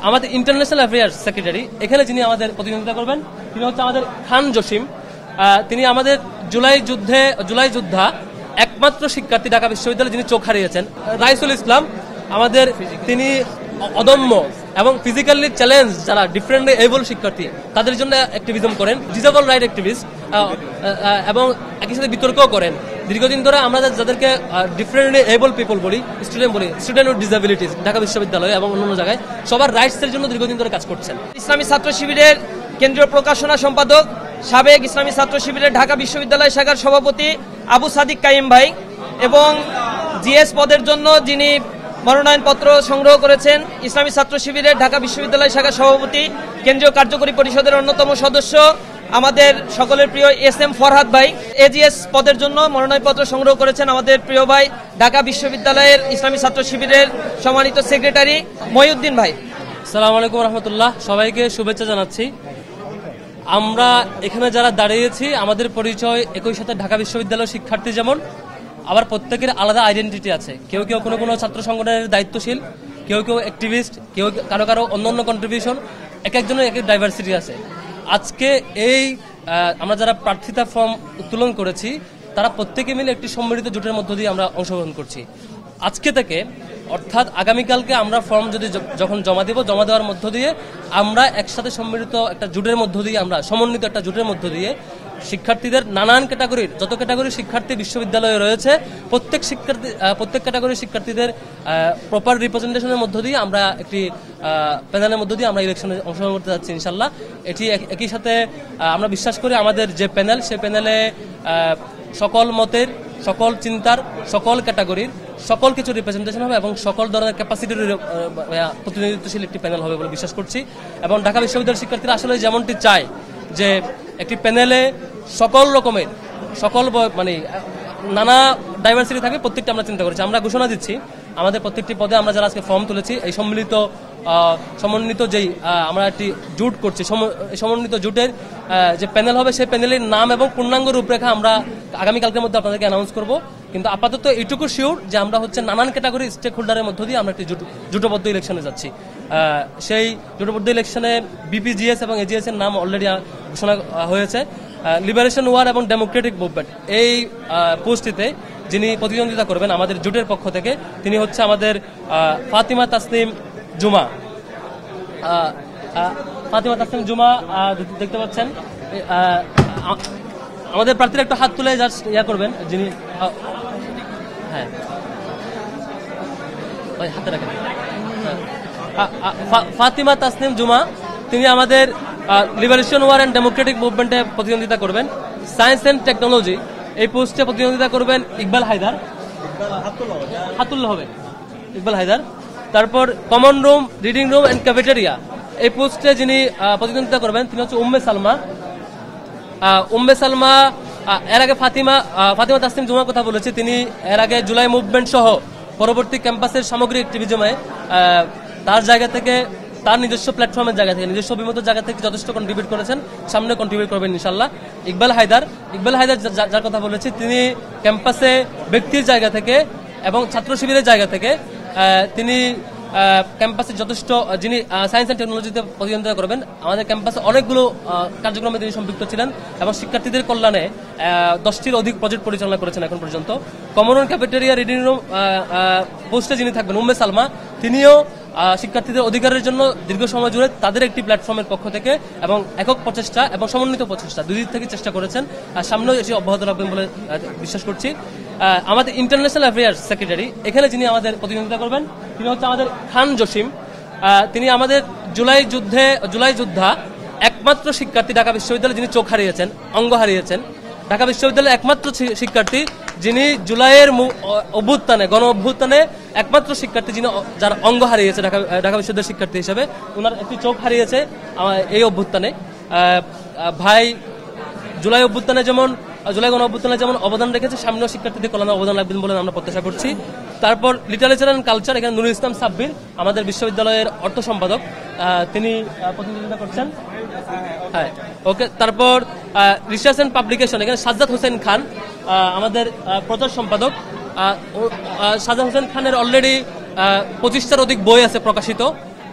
আমাদের international affairs secretary এখানে যিনি আমাদের প্রতিনিধিত্ব করবেন তিনি হচ্ছে আমাদের খান জসিম। তিনি আমাদের জুলাই যোদ্ধা একমাত্র শিক্ষার্থী ঢাকা বিশ্ববিদ্যালয়ে যিনি চোখ হারিয়েছেন। রাইসুল ইসলাম আমাদের তিনি অদম্য এবং ফিজিক্যালি চ্যালেঞ্জ যারা ডিফারেন্টলি এবল শিক্ষার্থী তাদের জন্য অ্যাক্টিভিজম করেন, ডিসেবল রাইট অ্যাক্টিভিস্ট, এবং একই সাথে বিতর্কও করেন। দীর্ঘদিন ধরে আমরা যাদেরকে ডিফারেন্টলি এবল পিপল বলি, স্টুডেন্ট উইথ ডিসেবিলিটিস ঢাকা বিশ্ববিদ্যালয় এবং অন্যান্য জায়গায় সবার রাইটসের জন্য দীর্ঘদিন ধরে কাজ করছেন। ইসলামী ছাত্র শিবিরের কেন্দ্রীয় প্রকাশনা সম্পাদক, সাবেক ইসলামী ছাত্র শিবিরের ঢাকা বিশ্ববিদ্যালয় শাখার সভাপতি আবু সাদিক কাইম ভাই, এবং জিএস পদের জন্য যিনি মনোনয়নপত্র সংগ্রহ করেছেন ইসলামী ছাত্র শিবিরের ঢাকা বিশ্ববিদ্যালয় শাখার সভাপতি, কেন্দ্রীয় কার্যকরী পরিষদের অন্যতম সদস্য আমাদের সকলের প্রিয় SM ফরহাদ ভাই। এজিএস পদের জন্য মনোনয়নপত্র সংগ্রহ করেছেন আমাদের প্রিয় ভাই ঢাকা বিশ্ববিদ্যালয়ের ইসলামী ছাত্র শিবিরের সম্মানিত সেক্রেটারি মহিউদ্দিন ভাই। আসসালামু আলাইকুম রহমতুল্লাহ, সবাইকে শুভেচ্ছা জানাচ্ছি। আমরা এখানে যারা দাঁড়িয়েছি আমাদের পরিচয় একই সাথে ঢাকা বিশ্ববিদ্যালয়ের শিক্ষার্থী, যেমন আবার প্রত্যেকের আলাদা আইডেন্টিটি আছে। কেউ কেউ কোনো ছাত্র সংগঠনের দায়িত্বশীল, কেউ অ্যাক্টিভিস্ট, কেউ কারো অন্য কন্ট্রিবিউশন, এক একজনের এক এক ডাইভার্সিটি আছে। আজকে এই আমরা যারা প্রার্থিতা ফর্ম উত্তোলন করেছি তারা প্রত্যেকে মিলে একটি সম্মিলিত জোটের মধ্য দিয়ে আমরা অংশগ্রহণ করছি। আজকে থেকে অর্থাৎ আগামীকালকে আমরা ফর্ম যখন জমা দেওয়ার মধ্য দিয়ে আমরা একসাথে সম্মিলিত একটা জোটের মধ্য দিয়ে আমরা সমন্বিত একটা জোটের মধ্য দিয়ে শিক্ষার্থীদের নানান ক্যাটাগরির যত ক্যাটাগরির শিক্ষার্থী বিশ্ববিদ্যালয়ে রয়েছে প্রত্যেক ক্যাটাগরির শিক্ষার্থীদের প্রপার রিপ্রেজেন্টেশনের মধ্য দিয়ে আমরা একটি প্যানেলের মধ্য দিয়ে আমরা ইলেকশনে অংশগ্রহণ করতে যাচ্ছি ইনশাল্লাহ। এটি একই সাথে আমরা বিশ্বাস করি আমাদের যে প্যানেল সে প্যানেলে সকল মতের, সকল চিন্তার, সকল ক্যাটাগরির সকল কিছু রিপ্রেজেন্টেশন হবে এবং সকল ধরনের ক্যাপাসিটির প্রতিনিধিত্বশীল একটি প্যানেল হবে বলে বিশ্বাস করছি। এবং ঢাকা বিশ্ববিদ্যালয়ের শিক্ষার্থীরা আসলে যেমনটি চায় যে একটি প্যানেলে সকল রকমের মানে নানা ডাইভার্সিটি থাকবে, প্রত্যেকটা আমরা চিন্তা করেছি। আমরা ঘোষণা দিচ্ছি আমাদের প্রত্যেকটি পদে আমরা যারা আজকে ফর্ম তুলেছি এই সমন্বিত যেই আমরা একটি জোট করছি, সমন্বিত জোটের যে প্যানেল হবে সেই প্যানেলের নাম এবং পূর্ণাঙ্গ রূপরেখা আমরা আগামীকালকের মধ্যে আপনাদেরকে অ্যানাউন্স করব। কিন্তু আপাতত এইটুকু শিওর যে আমরা হচ্ছে নানান ক্যাটাগরি স্টেক হোল্ডারের মধ্য দিয়ে আমরা একটি জোটবদ্ধ ইলেকশনে যাচ্ছি। সেই জোটবদ্ধ ইলেকশনে বিপিজিএস এবং এজিএস এর নাম অলরেডি ঘোষণা হয়েছে। লিবারেশন ওয়ার এবং ডেমোক্রেটিক মুভমেন্ট এই পোস্টটিতে যিনি প্রতিদ্বন্দ্বিতা করবেন আমাদের জোটের পক্ষ থেকে তিনি হচ্ছে আমাদের ফাতিমা তাসনিম জুমা। দেখতে পাচ্ছেন আমাদের প্রার্থীরা একটু হাত তুলে জাস্ট করবেন যিনি, হ্যাঁ হাতে রাখেন, ফাতিমা তাসনিম জুমা। তিনি আমাদের লিবারেশন ওয়ার অ্যান্ড ডেমোক্রেটিক মুভমেন্টে প্রতিদ্বন্দ্বিতা করবেন। সায়েন্স অ্যান্ড টেকনোলজি এই পোস্টে প্রতিদ্বন্দ্বিতা করবেন ইকবাল হায়দার। তারপর common room, reading room and cafeteria এই পোস্টে যিনি প্রতিদ্বন্দ্বিতা করবেন তিনি হচ্ছে উম্মে সালমা। এর আগে ফাতিমা তাসনিম জুমার কথা বলেছি, তিনি এর আগে জুলাই মুভমেন্ট সহ পরবর্তী ক্যাম্পাসের সামগ্রিক অ্যাক্টিভিজমে তার জায়গা থেকে, তার নিজস্ব প্ল্যাটফর্মের জায়গা থেকে, নিজস্ব অভিমত জায়গা থেকে যথেষ্ট কন্ট্রিবিউট করেছেন, সামনে কন্ট্রিবিউট করবেন ইনশাল্লাহ। ইকবাল হায়দার যার কথা বলেছি তিনি ক্যাম্পাসে ব্যক্তির জায়গা থেকে এবং ছাত্র শিবিরের জায়গা থেকে তিনি ক্যাম্পাসে যথেষ্ট, যিনি সায়েন্স অ্যান্ড টেকনোলজিতে প্রতিদ্বন্দ্বিতা করবেন। আমাদের ক্যাম্পাসে অনেকগুলো কার্যক্রমে তিনি সম্পৃক্ত ছিলেন এবং শিক্ষার্থীদের কল্যাণে 10টির অধিক প্রজেক্ট পরিচালনা করেছেন এখন পর্যন্ত। Common room, cafeteria, reading room পোস্টে যিনি থাকবেন উম্মে সালমা, তিনিও শিক্ষার্থীদের অধিকারের জন্য দীর্ঘ সময় জুড়ে তাদের একটি প্ল্যাটফর্মের পক্ষ থেকে এবং একক প্রচেষ্টা এবং সমন্বিত প্রচেষ্টা দুই দিক থেকে চেষ্টা করেছেন, আর সামনেও এটি অব্যাহত রাখবেন বলে বিশ্বাস করছি। আমাদের ইন্টারন্যাশনাল অ্যাফেয়ার্স সেক্রেটারি এখানে যিনি আমাদের প্রতিনিধিত্ব করবেন তিনি হচ্ছে আমাদের খান জসিম। তিনি আমাদের জুলাই যোদ্ধা একমাত্র শিক্ষার্থী ঢাকা বিশ্ববিদ্যালয়ে যিনি চোখ হারিয়েছেন, অঙ্গ হারিয়েছেন। ঢাকা বিশ্ববিদ্যালয়ের একমাত্র শিক্ষার্থী যিনি জুলাইয়ের গণ অভ্যুত্থানে একমাত্র শিক্ষার্থী যিনি যার অঙ্গ হারিয়েছে ঢাকা বিশ্ববিদ্যালয়ের শিক্ষার্থী হিসেবে, ওনার একটি চোখ হারিয়েছে এই অভ্যুত্থানে। ভাই জুলাই গণ অভ্যুত্থানে যেমন অবদান রেখেছে, সামনেও শিক্ষার্থীদের কল্যাণে অবদান রাখবেন বলে আমরা প্রত্যাশা করছি। তারপর লিটারেচার অ্যান্ড কালচার, এখানে নুরুল ইসলাম সাব্বির আমাদের বিশ্ববিদ্যালয়ের অর্থ সম্পাদক, তিনি প্রতিনিধিত্ব করছেন। হ্যাঁ, ওকে। তারপর রিসার্চ অ্যান্ড পাবলিকেশন, এখানে সাজ্জাদ হোসেন খান আমাদের প্রচার সম্পাদক। সাজ্জাদ হোসেন খানের অলরেডি 25টার অধিক বই আছে প্রকাশিত।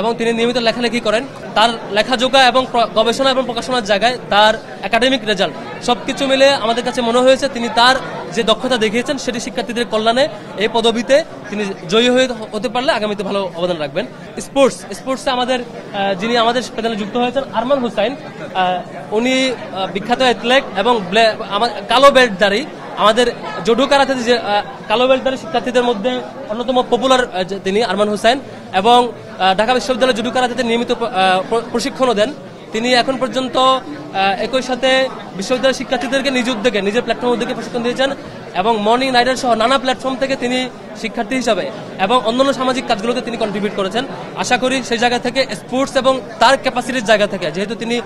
এবং তিনি নিয়মিত লেখালেখি করেন। তার লেখাজোখা এবং গবেষণা এবং প্রকাশনার জায়গায় তার একাডেমিক রেজাল্ট সবকিছু মিলে আমাদের কাছে মনে হয়েছে তিনি তার যে দক্ষতা দেখিয়েছেন সেটি শিক্ষার্থীদের কল্যাণে এই পদবিতে তিনি জয়ী হতে পারলে আগামীতে ভালো অবদান রাখবেন। স্পোর্টসে আমাদের যিনি আমাদের প্যানেলে যুক্ত হয়েছেন আরমান হুসাইন, উনি বিখ্যাত অ্যাথলেট এবং কালো বেল্টধারী। আমাদের জুডো কারাতে যে কালো বেল্টধারী শিক্ষার্থীদের মধ্যে অন্যতম পপুলার তিনি আরমান হুসাইন, এবং ঢাকা বিশ্ববিদ্যালয়ের জুডো কারাতে নিয়মিত প্রশিক্ষণও দেন। তিনি এখন পর্যন্ত একই সাথে বিশ্ববিদ্যালয়ের শিক্ষার্থীদেরকে নিজ উদ্যোগে নিজের প্ল্যাটফর্ম উদ্যোগে প্রশিক্ষণ দিয়েছেন এবং মর্নিং রাইডার সহ নানা প্ল্যাটফর্ম থেকে তিনি শিক্ষার্থী হিসাবে এবং অন্যান্য সামাজিক কাজগুলোতে তিনি কন্ট্রিবিউট করেছেন। আশা করি সেই জায়গা থেকে স্পোর্টস এবং তার ক্যাপাসিটির জায়গা থেকে, যেহেতু তিনি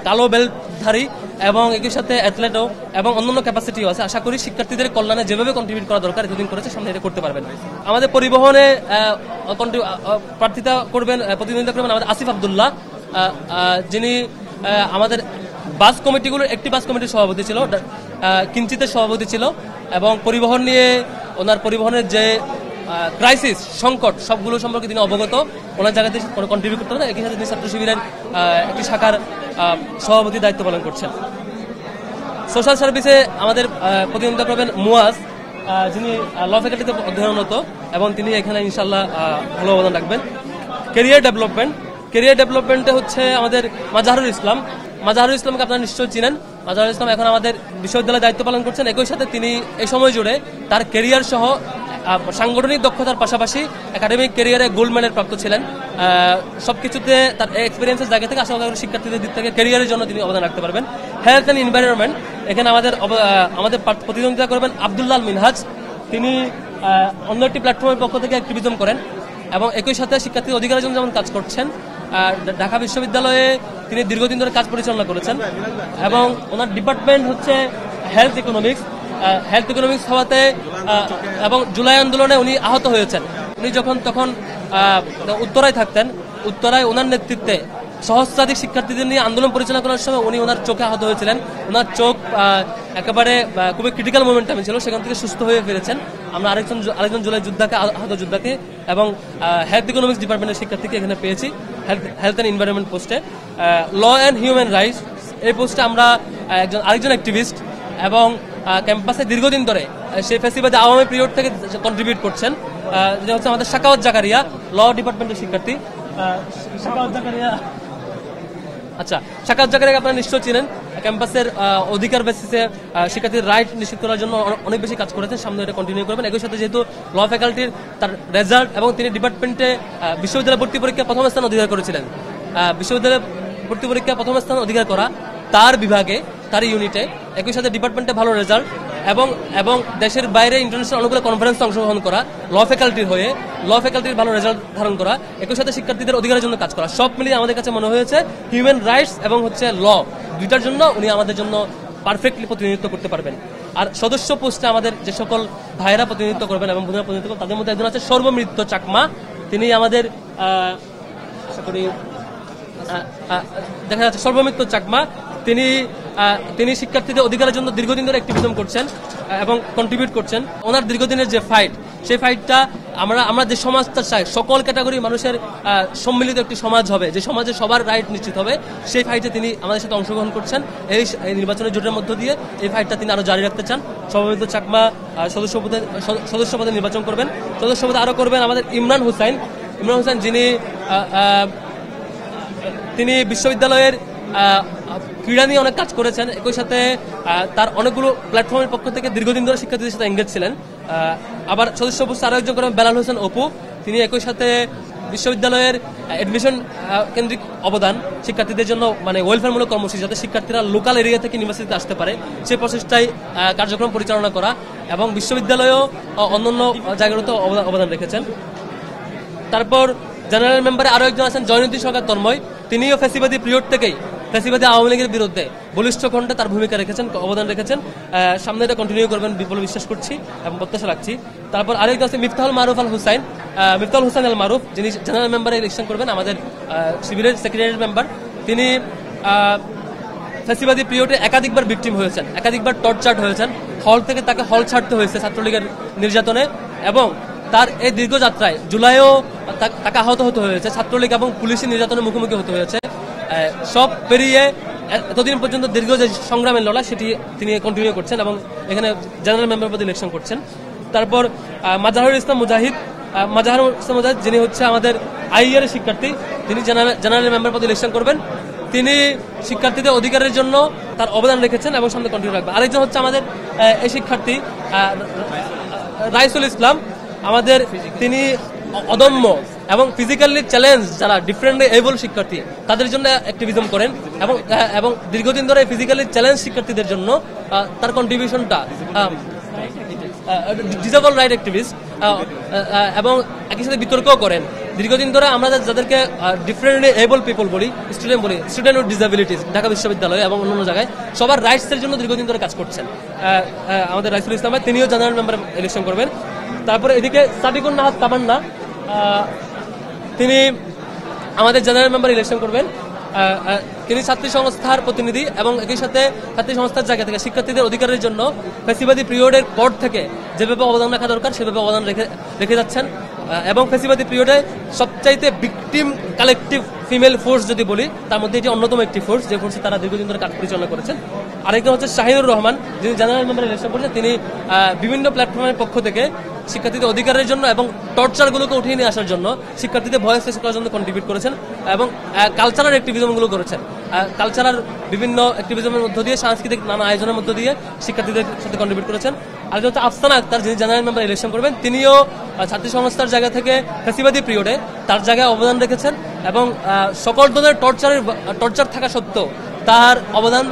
কালো বেল্টধারী এবং একই সাথে অ্যাথলেটও এবং অন্যান্য ক্যাপাসিটিও আছে, আশা করি শিক্ষার্থীদের কল্যাণে যেভাবে কন্ট্রিবিউট করা দরকার এতদিন করেছে সামনে এটা করতে পারবেন। আমাদের পরিবহনে প্রার্থিতা করবেন, প্রতিদ্বন্দ্বিতা করবেন আমাদের আসিফ আব্দুল্লাহ, যিনি আমাদের বাস কমিটিগুলোর একটি বাস কমিটির সভাপতি ছিল, কিঞ্চিতের সভাপতি ছিল, এবং পরিবহন নিয়ে ওনার পরিবহনের যে ক্রাইসিস সংকট সবগুলো সম্পর্কে তিনি অবগত। ওনার জায়গাতে কন্ট্রিবিউট করতে পারেন। একই সাথে তিনি ছাত্র শিবিরের একটি শাখার সভাপতির দায়িত্ব পালন করছেন। সোশ্যাল সার্ভিসে আমাদের প্রতিদ্বন্দ্বিতা করবেন মুয়াজ, যিনি ল ফ্যাকাল্টিতে অধ্যয়নরত এবং তিনি এখানে ইনশাল্লাহ ভালো অবদান রাখবেন। ক্যারিয়ার ডেভেলপমেন্টে হচ্ছে আমাদের মাজাহারুল ইসলামকে আপনারা নিশ্চয়ই চিনেন। মাজাহারুল ইসলাম এখন আমাদের বিশ্ববিদ্যালয়ে দায়িত্ব পালন করছেন। একই সাথে তিনি এই সময় জুড়ে তার ক্যারিয়ার সহ সাংগঠনিক দক্ষতার পাশাপাশি একাডেমিক ক্যারিয়ারে গোল্ড মেডেল প্রাপ্ত ছিলেন। সবকিছুতে তার এক্সপিরিয়েন্সের জায়গা থেকে আশা করি শিক্ষার্থীদের দিক থেকে ক্যারিয়ারের জন্য তিনি অবদান রাখতে পারবেন। হেলথ অ্যান্ড এনভায়রনমেন্ট, এখানে আমাদের প্রতিদ্বন্দ্বিতা করবেন আব্দুল্লাহ মিনহাজ। তিনি অন্য একটি প্ল্যাটফর্মের পক্ষ থেকে অ্যাক্টিভিজম করেন এবং একই সাথে শিক্ষার্থীর অধিকারের জন্য যেমন কাজ করছেন। ঢাকা বিশ্ববিদ্যালয়ে তিনি দীর্ঘদিন ধরে কাজ পরিচালনা করেছেন এবং ওনার ডিপার্টমেন্ট হচ্ছে হেলথ ইকোনমিক্স হওয়াতে এবং জুলাই আন্দোলনে উনি আহত হয়েছেন। উনি তখন উত্তরায় থাকতেন। উত্তরায় ওনার নেতৃত্বে সহস্রাধিক শিক্ষার্থীদের নিয়ে আন্দোলন পরিচালনা করার সময় উনি ওনার চোখে আহত হয়েছিলেন। ওনার চোখ একেবারে খুবই ক্রিটিক্যাল মোমেন্টামে ছিল, সেখান থেকে সুস্থ হয়ে ফিরেছেন। আমরা আরেকজন জুলাই আহত যোদ্ধাকে এবং হেলথ ইকোনমিক্স ডিপার্টমেন্টের শিক্ষার্থীকে এখানে পেয়েছি হেলথ অ্যান্ড এনভায়রনমেন্ট পোস্টে। ল অ্যান্ড হিউম্যান রাইটস এই পোস্টে আমরা আরেকজন অ্যাক্টিভিস্ট এবং ক্যাম্পাসে দীর্ঘদিন ধরে সেই ফেসিবাদী আওয়ামী পিরিয়ড থেকে কন্ট্রিবিউট করছেন, যেটা হচ্ছে আমাদের শাকাওয়াত জাকারিয়া, ল ডিপার্টমেন্টের শিক্ষার্থী। শাকাওয়াত জাকারিয়াকে আপনারা নিশ্চয় চিনেন। ক্যাম্পাসের অধিকার বেসিসে শিক্ষার্থীদের রাইট নিশ্চিত করার জন্য অনেক বেশি কাজ করেছেন, সামনে এটা কন্টিনিউ করবেন। একই সাথে যেহেতু ল ফ্যাকাল্টির তার রেজাল্ট এবং তিনি ডিপার্টমেন্টে বিশ্ববিদ্যালয় ভর্তি পরীক্ষা প্রথম স্থান অধিকার করেছিলেন। বিশ্ববিদ্যালয় ভর্তি পরীক্ষা প্রথম স্থান অধিকার করা তার বিভাগে, তার ইউনিটে, একই সাথে ডিপার্টমেন্টে ভালো রেজাল্ট এবং দেশের বাইরে ইন্টারন্যাশনাল অনেকগুলো কনফারেন্সে অংশগ্রহণ করা, ল ফ্যাকাল্টির ভালো রেজাল্ট ধারণ করা, একই সাথে শিক্ষার্থীদের অধিকারের জন্য কাজ করা, সব মিলিয়ে আমাদের কাছে মনে হয়েছে হিউম্যান রাইটস এবং হচ্ছে ল দুইটার জন্য উনি আমাদের জন্য পারফেক্টলি প্রতিনিধিত্ব করতে পারবেন। আর সদস্য পোস্টে আমাদের যে সকল ভাইয়েরা প্রতিনিধিত্ব করবেন এবং বোনেরা প্রতিনিধিত্ব করবেন, তাদের মধ্যে একজন আছে সর্বমৃত্য চাকমা। তিনি আমাদের আশা করি দেখা যাচ্ছে সর্বমিত্র চাকমা। তিনি শিক্ষার্থীদের অধিকারের জন্য দীর্ঘদিন ধরে অ্যাক্টিভিজম করছেন এবং কন্ট্রিবিউট করছেন। ওনার দীর্ঘদিনের যে ফাইট, সেই ফাইটটা আমরা যে সমাজটা চাই, সকল ক্যাটাগরি মানুষের সম্মিলিত একটি সমাজ হবে, যে সমাজে সবার রাইট নিশ্চিত হবে, সেই ফাইটে তিনি আমাদের সাথে অংশগ্রহণ করছেন। এই নির্বাচনের জোটের মধ্য দিয়ে এই ফাইটটা তিনি আরো জারি রাখতে চান। সর্বমিত্র চাকমা সদস্য পদে নির্বাচন করবেন। সদস্য পদে আরো করবেন আমাদের ইমরান হুসাইন, যিনি তিনি বিশ্ববিদ্যালয়ের ক্রীড়া নিয়ে অনেক কাজ করেছেন। একই সাথে তার অনেকগুলো প্ল্যাটফর্মের পক্ষ থেকে দীর্ঘদিন ধরে শিক্ষার্থীদের সাথে এঙ্গেজ ছিলেন। আবার সদস্য পোস্টে আরো একজন করেন বেলাল হোসেন অপু। তিনি একই সাথে বিশ্ববিদ্যালয়ের অ্যাডমিশন কেন্দ্রিক অবদান, শিক্ষার্থীদের জন্য মানে ওয়েলফেয়ারমূলক কর্মসূচি, যাতে শিক্ষার্থীরা লোকাল এরিয়া থেকে ইউনিভার্সিটিতে আসতে পারে, সেই প্রচেষ্টায় কার্যক্রম পরিচালনা করা এবং বিশ্ববিদ্যালয়েও অন্যান্য জায়গাগুলোতে অবদান রেখেছেন। তারপর জেনারেল মেম্বারে আরো একজন আছেন জয়নুদ্দিন সরকার তন্ময়। তিনিও ফ্যাসিবাদী পিরিয়ড থেকেই ফ্যাসিবাদী আওয়ামী লীগের বিরুদ্ধে বলিষ্ঠ কণ্ঠে তার ভূমিকা রেখেছেন, অবদান রেখেছেন। সামনে এটা কন্টিনিউ করবেন বলে বিশ্বাস করছি এবং প্রত্যাশা রাখছি। তারপর আরেকজন আছে মিফতাহুল হোসেন আল মারুফ, যিনি জেনারেল মেম্বারে ইলেকশন করবেন, আমাদের শিবিরের সেক্রেটারি মেম্বার। তিনি ফ্যাসিবাদী পিরিয়ডে একাধিকবার ভিকটিম হয়েছেন, একাধিকবার টর্চার্ড হয়েছেন। হল থেকে তাকে হল ছাড়তে হয়েছে ছাত্রলীগের নির্যাতনে, এবং তার এই দীর্ঘ যাত্রায় জুলাইও তাকে আহত হতে হয়েছে, ছাত্রলীগ এবং পুলিশের নির্যাতনের মুখোমুখি হতে হয়েছে। সব পেরিয়ে এতদিন পর্যন্ত দীর্ঘ যে সংগ্রামের লড়াই সেটি তিনি কন্টিনিউ করছেন এবং এখানে জেনারেল মেম্বার পদে ইলেকশন করছেন। তারপর মাজাহারুল ইসলাম মুজাহিদ, যিনি হচ্ছে আমাদের আইয়ার শিক্ষার্থী, তিনি জেনারেল মেম্বার পদে ইলেকশন করবেন। তিনি শিক্ষার্থীদের অধিকারের জন্য তার অবদান রেখেছেন এবং সামনে কন্টিনিউ রাখবেন। আরেকজন হচ্ছে আমাদের এই শিক্ষার্থী রাইসুল ইসলাম, আমাদের তিনি অদম্য এবং ফিজিক্যালি চ্যালেঞ্জ যারা ডিফারেন্টলি এবল শিক্ষার্থী তাদের জন্য অ্যাক্টিভিজম করেন এবং দীর্ঘদিন ধরে ফিজিক্যালি চ্যালেঞ্জ শিক্ষার্থীদের জন্য তার কন্ট্রিবিউশনটা ডিসেবল রাইট অ্যাক্টিভিস্ট এবং একই সাথে বিতর্কও করেন। দীর্ঘদিন ধরে আমরা যাদেরকে ডিফারেন্টলি এবল পিপল বলি, স্টুডেন্ট উইথ ডিসেবিলিটিস ঢাকা বিশ্ববিদ্যালয় এবং অন্যান্য জায়গায় সবার রাইটসের জন্য দীর্ঘদিন ধরে কাজ করছেন আমাদের রাইসুল ইসলাম, তিনিও জেনারেল মেম্বার ইলেকশন করবেন। তারপরে এদিকে সাদিকুন নাহাদ তামান্না, তিনি আমাদের জেনারেল মেম্বার ইলেকশন করবেন। তিনি ছাত্রী সংস্থার প্রতিনিধি এবং একই সাথে ছাত্রী সংস্থার জায়গা থেকে শিক্ষার্থীদের অধিকারের জন্য ফ্যাসিবাদী পিরিয়ডের পর থেকে যেভাবে অবদান রাখা দরকার সেভাবে অবদান রেখে যাচ্ছেন এবং ফ্যাসিবাদী পিরিয়ডে সবচাইতে ভিকটিম কালেকটিভ ফিমেল ফোর্স যদি বলি তার মধ্যে এটি অন্যতম একটি ফোর্স, যে ফোর্সে তারা দীর্ঘদিন ধরে কাজ পরিচালনা করেছেন। আরেকজন হচ্ছে শাহিনুর রহমান, যিনি জেনারেল মেম্বার ইলেকশন করেছেন। তিনি বিভিন্ন প্ল্যাটফর্মের পক্ষ থেকে শিক্ষার্থীদের অধিকারের জন্য এবং টর্চারগুলোকে উঠিয়ে নিয়ে আসার জন্য শিক্ষার্থীদের ভয়েস রেস করার জন্য কন্ট্রিবিউট করেছেন এবং কালচারাল অ্যাক্টিভিজমগুলো করেছেন। কালচারাল বিভিন্ন অ্যাক্টিভিজমের মধ্য দিয়ে, সাংস্কৃতিক নানা আয়োজনের মধ্য দিয়ে শিক্ষার্থীদের সাথে কন্ট্রিবিউট করেছেন। আর হচ্ছে আফসানা আক্তার, যিনি জেনারেল মেম্বার ইলেকশন করবেন, তিনিও ছাত্রী সংস্থার জায়গা থেকে ফ্যাসিবাদী পিরিয়ডে তার জায়গায় অবদান রেখেছেন এবং সকল ধরনের টর্চার থাকা সত্ত্বেও তার অবদান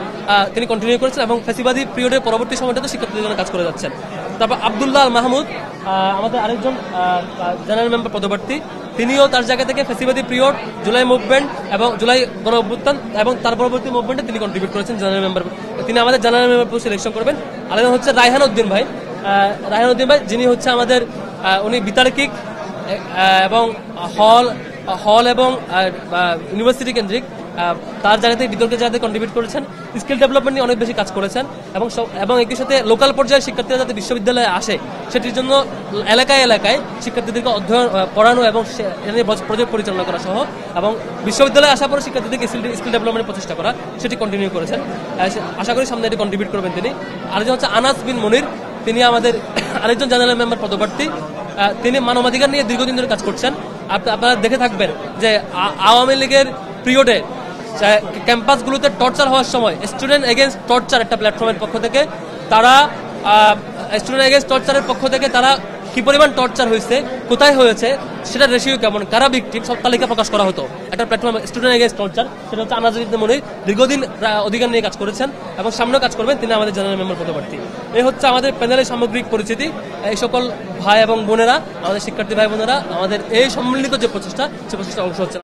তিনি কন্টিনিউ করেছেন এবং ফ্যাসিবাদী পিরিয়ডের পরবর্তী সময়টাতে শিক্ষার্থীদের জন্য কাজ করে যাচ্ছেন। তারপর আব্দুল্লাহ আল মাহমুদ, আমাদের আরেকজন জেনারেল মেম্বার পদপ্রার্থী, তিনিও তার জায়গা থেকে ফ্যাসিবাদী পিরিয়ড, জুলাই মুভমেন্ট এবং জুলাই গণ অভ্যুত্থান এবং তার পরবর্তী মুভমেন্টে তিনি কন্ট্রিবিউট করেছেন জেনারেল মেম্বার। তিনি আমাদের জেনারেল মেম্বার পোস্ট ইলেকশন করবেন। আরেকজন হচ্ছে রায়হান উদ্দিন ভাই, যিনি হচ্ছে আমাদের উনি বিতার্কিক এবং হল এবং ইউনিভার্সিটি কেন্দ্রিক তার জায়গা থেকে বিতর্কের জায়গাতে কন্ট্রিবিউট করেছেন। স্কিল ডেভেলপমেন্ট নিয়ে অনেক বেশি কাজ করেছেন এবং একই সাথে লোকাল পর্যায়ে শিক্ষার্থীরা যাতে বিশ্ববিদ্যালয়ে আসে সেটির জন্য এলাকায় শিক্ষার্থীদেরকে অধ্যয়ন পড়ানো এবং প্রজেক্ট পরিচালনা করা সহ এবং বিশ্ববিদ্যালয়ে আসার পরে শিক্ষার্থীদেরকে স্কিল ডেভেলপমেন্টের প্রচেষ্টা করা সেটি কন্টিনিউ করেছেন। আশা করি সামনে এটি কন্ট্রিবিউট করবেন তিনি। আরেকজন হচ্ছে আনাস বিন মনির, তিনি আমাদের আরেকজন জেনারেল মেম্বার পদপ্রার্থী। তিনি মানবাধিকার নিয়ে দীর্ঘদিন ধরে কাজ করছেন। আপনারা দেখে থাকবেন যে আওয়ামী লীগের পিরিয়ডে ক্যাম্পাসগুলোতে টর্চার হওয়ার সময় স্টুডেন্ট এগেইনস্ট টর্চার একটা প্ল্যাটফর্মের পক্ষ থেকে তারা কি পরিমাণ টর্চার হয়েছে, কোথায় হয়েছে, সেটা রেশিও কেমন, কারা ভিকটিম, সব তালিকা প্রকাশ করা হতো একটা প্ল্যাটফর্ম স্টুডেন্ট এগেইনস্ট টর্চার। সেটা হচ্ছে আনাস বিন মনির, দীর্ঘদিন অধিকার নিয়ে কাজ করেছেন এবং সামনেও কাজ করবেন। তিনি আমাদের জেনারেল মেম্বার পদপ্রার্থী। এই হচ্ছে আমাদের প্যানেলের সামগ্রিক পরিচিতি। এই সকল ভাই এবং বোনেরা, আমাদের শিক্ষার্থী ভাই বোনেরা আমাদের এই সম্মিলিত যে প্রচেষ্টা, সে প্রচেষ্টা অংশ হচ্ছে।